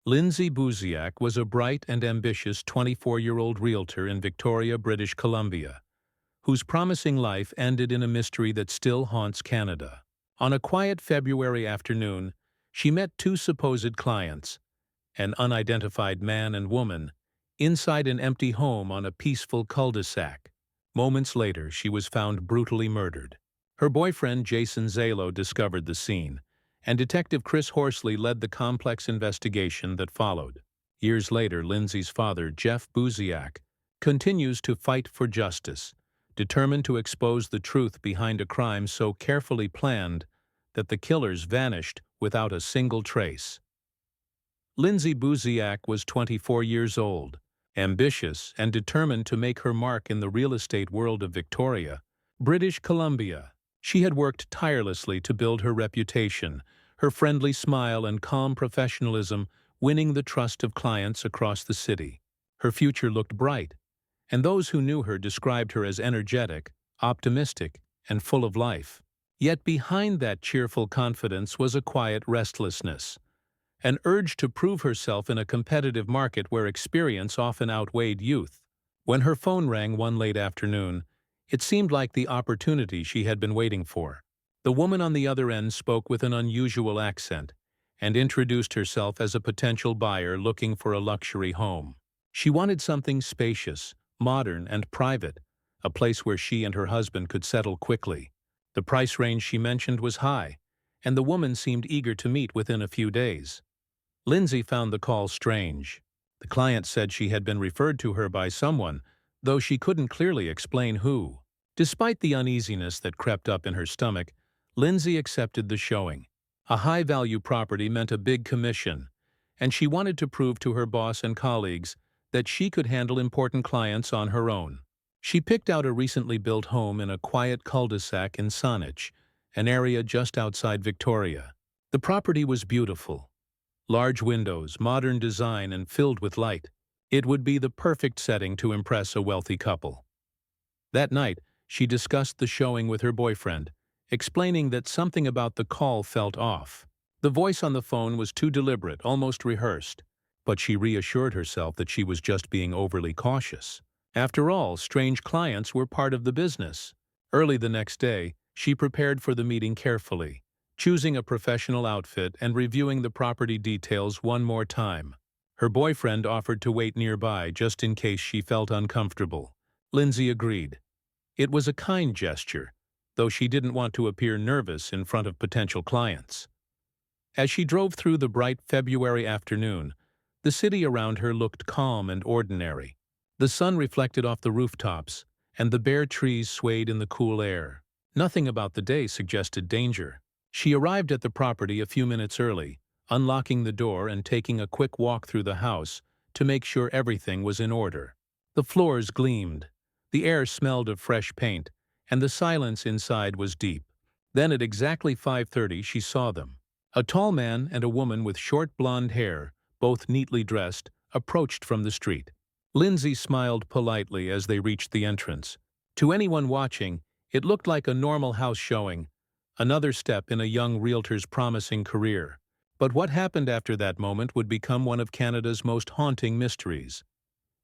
Lindsay Buziak was a bright and ambitious 24-year-old realtor in Victoria, British Columbia, whose promising life ended in a mystery that still haunts Canada. On a quiet February afternoon, she met two supposed clients, an unidentified man and woman, inside an empty home on a peaceful cul-de-sac. Moments later, she was found brutally murdered. Her boyfriend, Jason Zalo, discovered the scene, and Detective Chris Horsley led the complex investigation that followed. Years later, Lindsay's father, Jeff Buziak, continues to fight for justice, determined to expose the truth behind a crime so carefully planned that the killers vanished without a single trace. Lindsay Buziak was 24 years old, ambitious and determined to make her mark in the real estate world of Victoria, British Columbia. She had worked tirelessly to build her reputation, her friendly smile and calm professionalism winning the trust of clients across the city. Her future looked bright, and those who knew her described her as energetic, optimistic, and full of life. Yet behind that cheerful confidence was a quiet restlessness, an urge to prove herself in a competitive market where experience often outweighed youth. When her phone rang one late afternoon, it seemed like the opportunity she had been waiting for. The woman on the other end spoke with an unusual accent and introduced herself as a potential buyer looking for a luxury home. She wanted something spacious, modern, and private, a place where she and her husband could settle quickly. The price range she mentioned was high, and the woman seemed eager to meet within a few days. Lindsay found the call strange. The client said she had been referred to her by someone, though she couldn't clearly explain who. Despite the uneasiness that crept up in her stomach, Lindsay accepted the showing. A high-value property meant a big commission, and she wanted to prove to her boss and colleagues that she could handle important clients on her own. She picked out a recently built home in a quiet cul-de-sac in Saanich, an area just outside Victoria. The property was beautiful. Large windows, modern design, and filled with light. It would be the perfect setting to impress a wealthy couple. That night, she discussed the showing with her boyfriend, explaining that something about the call felt off. The voice on the phone was too deliberate, almost rehearsed, but she reassured herself that she was just being overly cautious. After all, strange clients were part of the business. Early the next day, she prepared for the meeting carefully, choosing a professional outfit and reviewing the property details one more time. Her boyfriend offered to wait nearby just in case she felt uncomfortable. Lindsay agreed. It was a kind gesture, though she didn't want to appear nervous in front of potential clients. As she drove through the bright February afternoon, the city around her looked calm and ordinary. The sun reflected off the rooftops, and the bare trees swayed in the cool air. Nothing about the day suggested danger. She arrived at the property a few minutes early, unlocking the door and taking a quick walk through the house to make sure everything was in order. The floors gleamed, the air smelled of fresh paint, and the silence inside was deep. Then at exactly 5:30 she saw them. A tall man and a woman with short blonde hair, both neatly dressed, approached from the street. Lindsay smiled politely as they reached the entrance. To anyone watching, it looked like a normal house showing, another step in a young realtor's promising career. But what happened after that moment would become one of Canada's most haunting mysteries.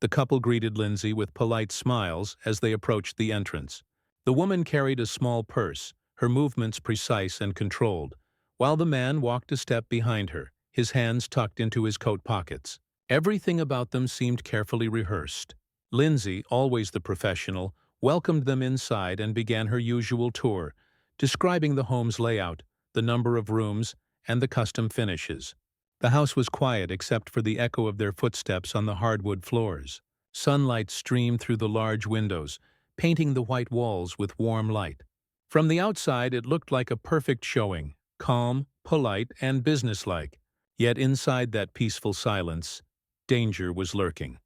The couple greeted Lindsay with polite smiles as they approached the entrance. The woman carried a small purse, her movements precise and controlled, while the man walked a step behind her, his hands tucked into his coat pockets. Everything about them seemed carefully rehearsed. Lindsay, always the professional, welcomed them inside and began her usual tour, describing the home's layout, the number of rooms, and the custom finishes. The house was quiet except for the echo of their footsteps on the hardwood floors. Sunlight streamed through the large windows, painting the white walls with warm light. From the outside, it looked like a perfect showing, calm, polite, and businesslike. Yet inside that peaceful silence, danger was lurking.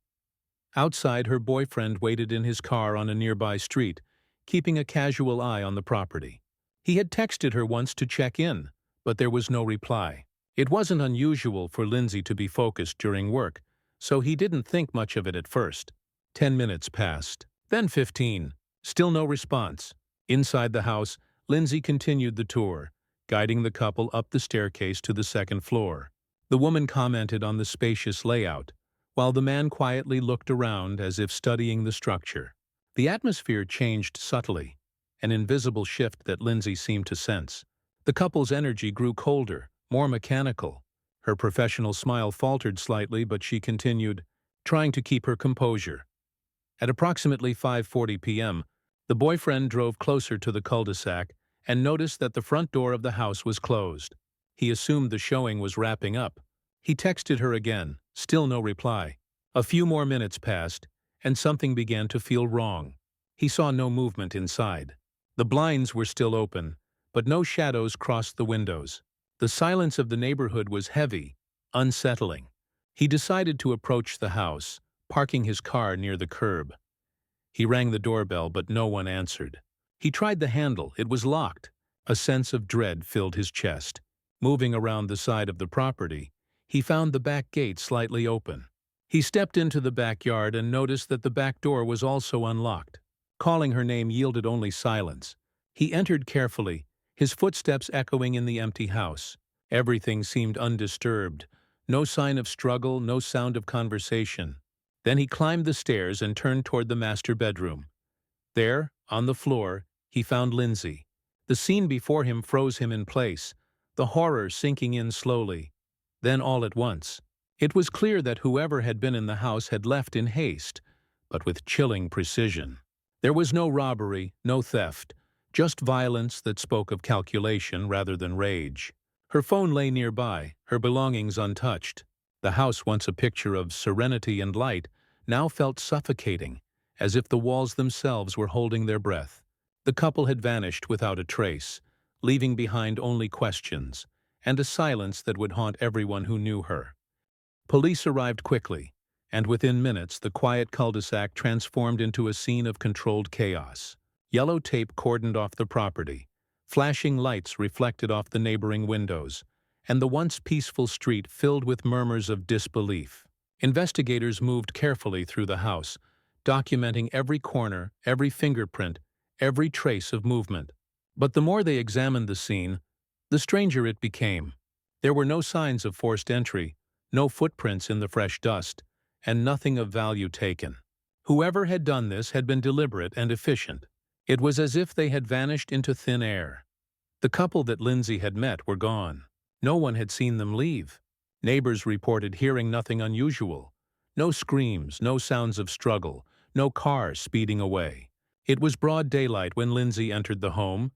Outside, her boyfriend waited in his car on a nearby street, keeping a casual eye on the property. He had texted her once to check in, but there was no reply. It wasn't unusual for Lindsay to be focused during work, so he didn't think much of it at first. 10 minutes passed, then 15. Still no response. Inside the house, Lindsay continued the tour, guiding the couple up the staircase to the second floor. The woman commented on the spacious layout, while the man quietly looked around as if studying the structure. The atmosphere changed subtly, an invisible shift that Lindsay seemed to sense. The couple's energy grew colder, more mechanical. Her professional smile faltered slightly, but she continued, trying to keep her composure. At approximately 5:40 p.m., the boyfriend drove closer to the cul-de-sac and noticed that the front door of the house was closed. He assumed the showing was wrapping up. He texted her again, still no reply. A few more minutes passed, and something began to feel wrong. He saw no movement inside. The blinds were still open, but no shadows crossed the windows. The silence of the neighborhood was heavy, unsettling. He decided to approach the house, parking his car near the curb. He rang the doorbell, but no one answered. He tried the handle. It was locked. A sense of dread filled his chest. Moving around the side of the property, he found the back gate slightly open. He stepped into the backyard and noticed that the back door was also unlocked. Calling her name yielded only silence. He entered carefully, his footsteps echoing in the empty house. Everything seemed undisturbed. No sign of struggle, no sound of conversation. Then he climbed the stairs and turned toward the master bedroom. There, on the floor, he found Lindsay. The scene before him froze him in place, the horror sinking in slowly. Then all at once, it was clear that whoever had been in the house had left in haste, but with chilling precision. There was no robbery, no theft, just violence that spoke of calculation rather than rage. Her phone lay nearby, her belongings untouched. The house, once a picture of serenity and light, now felt suffocating, as if the walls themselves were holding their breath. The couple had vanished without a trace, leaving behind only questions, and a silence that would haunt everyone who knew her. Police arrived quickly, and within minutes the quiet cul-de-sac transformed into a scene of controlled chaos. Yellow tape cordoned off the property, flashing lights reflected off the neighboring windows, and the once peaceful street filled with murmurs of disbelief. Investigators moved carefully through the house, documenting every corner, every fingerprint, every trace of movement. But the more they examined the scene, the stranger it became. There were no signs of forced entry, no footprints in the fresh dust, and nothing of value taken. Whoever had done this had been deliberate and efficient. It was as if they had vanished into thin air. The couple that Lindsay had met were gone. No one had seen them leave. Neighbors reported hearing nothing unusual. No screams, no sounds of struggle, no car speeding away. It was broad daylight when Lindsay entered the home,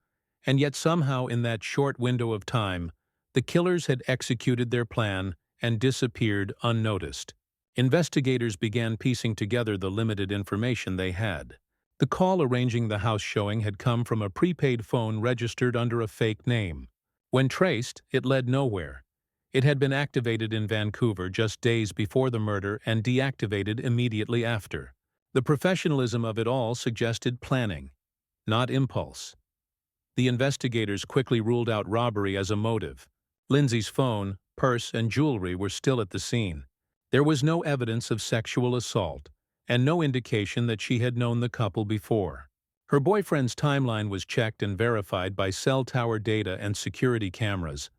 and yet somehow in that short window of time, the killers had executed their plan and disappeared unnoticed. Investigators began piecing together the limited information they had. The call arranging the house showing had come from a prepaid phone registered under a fake name. When traced, it led nowhere. It had been activated in Vancouver just days before the murder and deactivated immediately after. The professionalism of it all suggested planning, not impulse. The investigators quickly ruled out robbery as a motive. Lindsay's phone, purse, and jewelry were still at the scene. There was no evidence of sexual assault, and no indication that she had known the couple before. Her boyfriend's timeline was checked and verified by cell tower data and security cameras.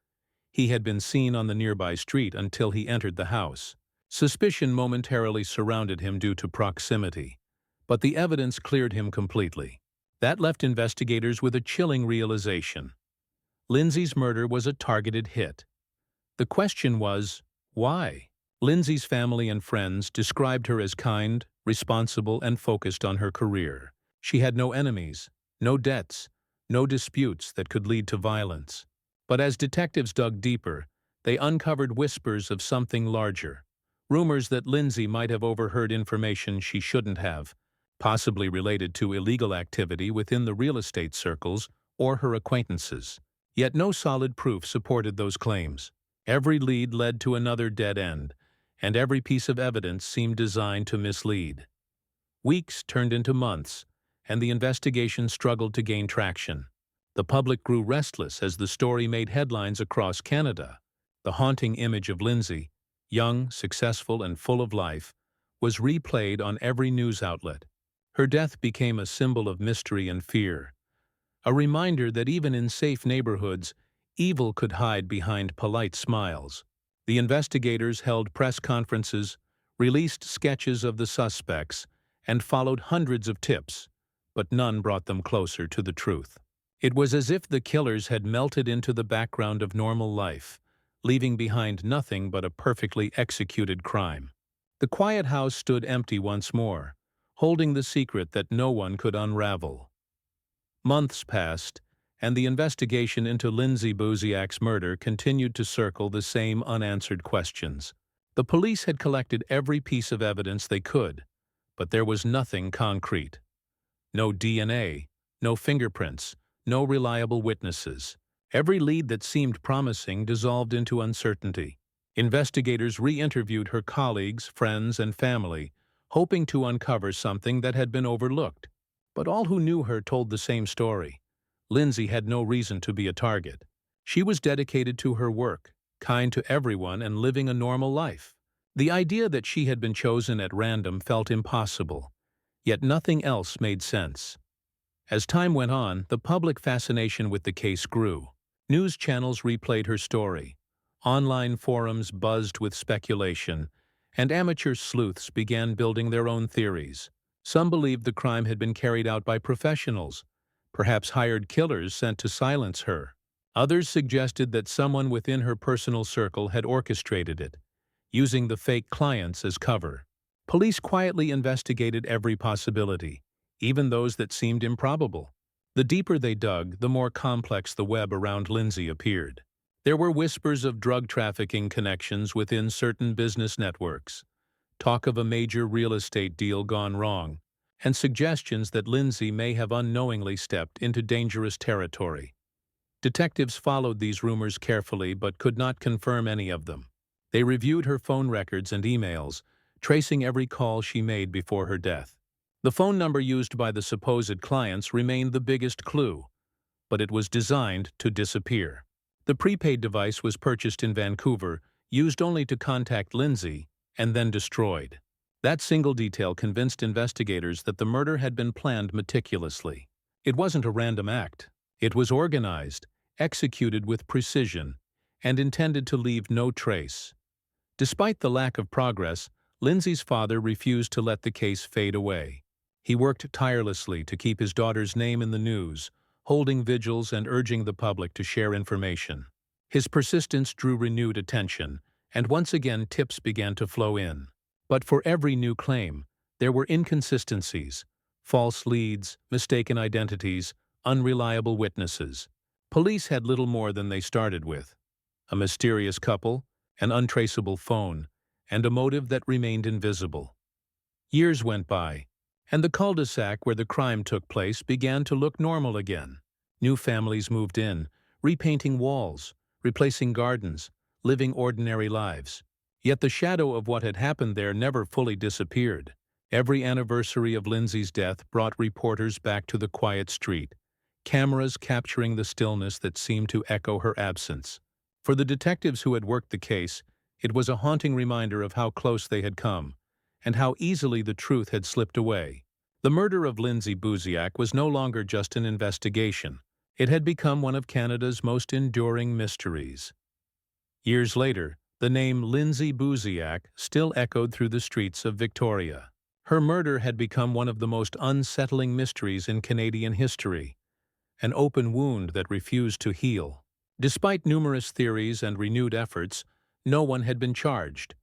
He had been seen on the nearby street until he entered the house. Suspicion momentarily surrounded him due to proximity, but the evidence cleared him completely. That left investigators with a chilling realization. Lindsay's murder was a targeted hit. The question was, why? Lindsay's family and friends described her as kind, responsible, and focused on her career. She had no enemies, no debts, no disputes that could lead to violence. But as detectives dug deeper, they uncovered whispers of something larger. Rumors that Lindsay might have overheard information she shouldn't have, possibly related to illegal activity within the real estate circles or her acquaintances. Yet no solid proof supported those claims. Every lead led to another dead end, and every piece of evidence seemed designed to mislead. Weeks turned into months, and the investigation struggled to gain traction. The public grew restless as the story made headlines across Canada. The haunting image of Lindsay, young, successful, and full of life, was replayed on every news outlet. Her death became a symbol of mystery and fear, a reminder that even in safe neighborhoods, evil could hide behind polite smiles. The investigators held press conferences, released sketches of the suspects, and followed hundreds of tips, but none brought them closer to the truth. It was as if the killers had melted into the background of normal life, leaving behind nothing but a perfectly executed crime. The quiet house stood empty once more, holding the secret that no one could unravel. Months passed, and the investigation into Lindsay Buziak's murder continued to circle the same unanswered questions. The police had collected every piece of evidence they could, but there was nothing concrete. No DNA, no fingerprints, no reliable witnesses. Every lead that seemed promising dissolved into uncertainty. Investigators re-interviewed her colleagues, friends, and family, hoping to uncover something that had been overlooked. But all who knew her told the same story. Lindsay had no reason to be a target. She was dedicated to her work, kind to everyone, and living a normal life. The idea that she had been chosen at random felt impossible, yet nothing else made sense. As time went on, the public fascination with the case grew. News channels replayed her story. Online forums buzzed with speculation, and amateur sleuths began building their own theories. Some believed the crime had been carried out by professionals, perhaps hired killers sent to silence her. Others suggested that someone within her personal circle had orchestrated it, using the fake clients as cover. Police quietly investigated every possibility, even those that seemed improbable. The deeper they dug, the more complex the web around Lindsay appeared. There were whispers of drug trafficking connections within certain business networks, talk of a major real estate deal gone wrong, and suggestions that Lindsay may have unknowingly stepped into dangerous territory. Detectives followed these rumors carefully but could not confirm any of them. They reviewed her phone records and emails, tracing every call she made before her death. The phone number used by the supposed clients remained the biggest clue, but it was designed to disappear. The prepaid device was purchased in Vancouver, used only to contact Lindsay, and then destroyed. That single detail convinced investigators that the murder had been planned meticulously. It wasn't a random act. It was organized, executed with precision, and intended to leave no trace. Despite the lack of progress, Lindsay's father refused to let the case fade away. He worked tirelessly to keep his daughter's name in the news, holding vigils and urging the public to share information. His persistence drew renewed attention, and once again tips began to flow in. But for every new claim, there were inconsistencies, false leads, mistaken identities, unreliable witnesses. Police had little more than they started with: a mysterious couple, an untraceable phone, and a motive that remained invisible. Years went by, and the cul-de-sac where the crime took place began to look normal again. New families moved in, repainting walls, replacing gardens, living ordinary lives. Yet the shadow of what had happened there never fully disappeared. Every anniversary of Lindsay's death brought reporters back to the quiet street, cameras capturing the stillness that seemed to echo her absence. For the detectives who had worked the case, it was a haunting reminder of how close they had come, and how easily the truth had slipped away. The murder of Lindsay Buziak was no longer just an investigation. It had become one of Canada's most enduring mysteries. Years later, the name Lindsay Buziak still echoed through the streets of Victoria. Her murder had become one of the most unsettling mysteries in Canadian history, an open wound that refused to heal. Despite numerous theories and renewed efforts, no one had been charged,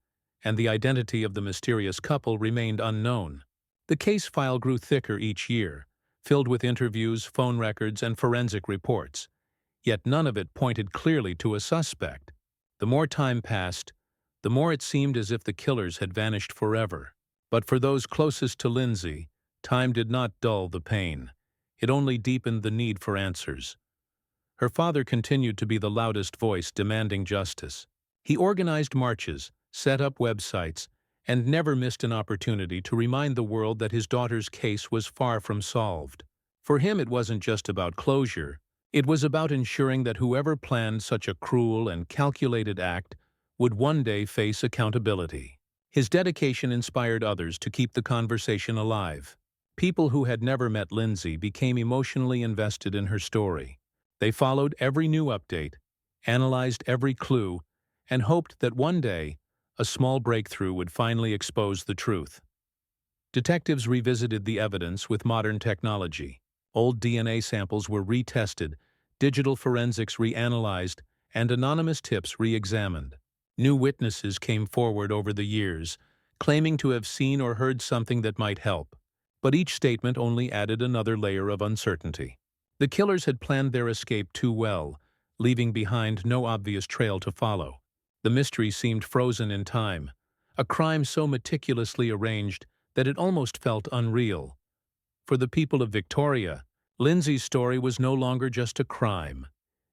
and the identity of the mysterious couple remained unknown. The case file grew thicker each year, filled with interviews, phone records, and forensic reports, yet none of it pointed clearly to a suspect. The more time passed, the more it seemed as if the killers had vanished forever. But for those closest to Lindsay, time did not dull the pain. It only deepened the need for answers. Her father continued to be the loudest voice demanding justice. He organized marches, set up websites, and never missed an opportunity to remind the world that his daughter's case was far from solved. For him, it wasn't just about closure. It was about ensuring that whoever planned such a cruel and calculated act would one day face accountability. His dedication inspired others to keep the conversation alive. People who had never met Lindsay became emotionally invested in her story. They followed every new update, analyzed every clue, and hoped that one day, a small breakthrough would finally expose the truth. Detectives revisited the evidence with modern technology. Old DNA samples were retested, digital forensics reanalyzed, and anonymous tips re-examined. New witnesses came forward over the years, claiming to have seen or heard something that might help. But each statement only added another layer of uncertainty. The killers had planned their escape too well, leaving behind no obvious trail to follow. The mystery seemed frozen in time, a crime so meticulously arranged that it almost felt unreal. For the people of Victoria, Lindsay's story was no longer just a crime.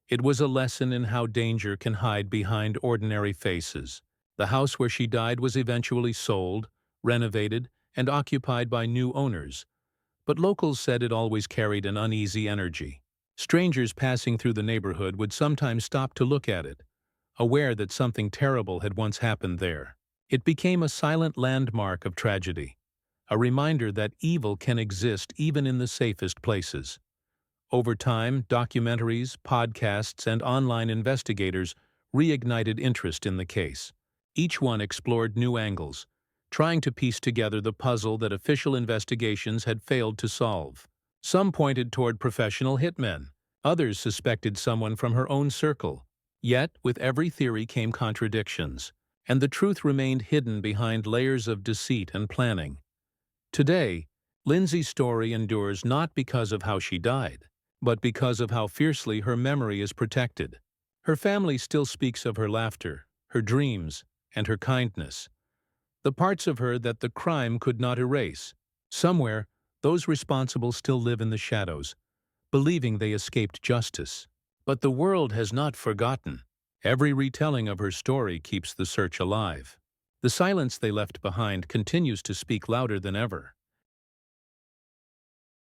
It was a lesson in how danger can hide behind ordinary faces. The house where she died was eventually sold, renovated, and occupied by new owners, but locals said it always carried an uneasy energy. Strangers passing through the neighborhood would sometimes stop to look at it, aware that something terrible had once happened there. It became a silent landmark of tragedy, a reminder that evil can exist even in the safest places. Over time, documentaries, podcasts, and online investigators reignited interest in the case. Each one explored new angles, trying to piece together the puzzle that official investigations had failed to solve. Some pointed toward professional hitmen, others suspected someone from her own circle. Yet, with every theory came contradictions, and the truth remained hidden behind layers of deceit and planning. Today, Lindsay's story endures not because of how she died, but because of how fiercely her memory is protected. Her family still speaks of her laughter, her dreams, and her kindness, the parts of her that the crime could not erase. Somewhere, those responsible still live in the shadows, believing they escaped justice. But the world has not forgotten. Every retelling of her story keeps the search alive. The silence they left behind continues to speak louder than ever.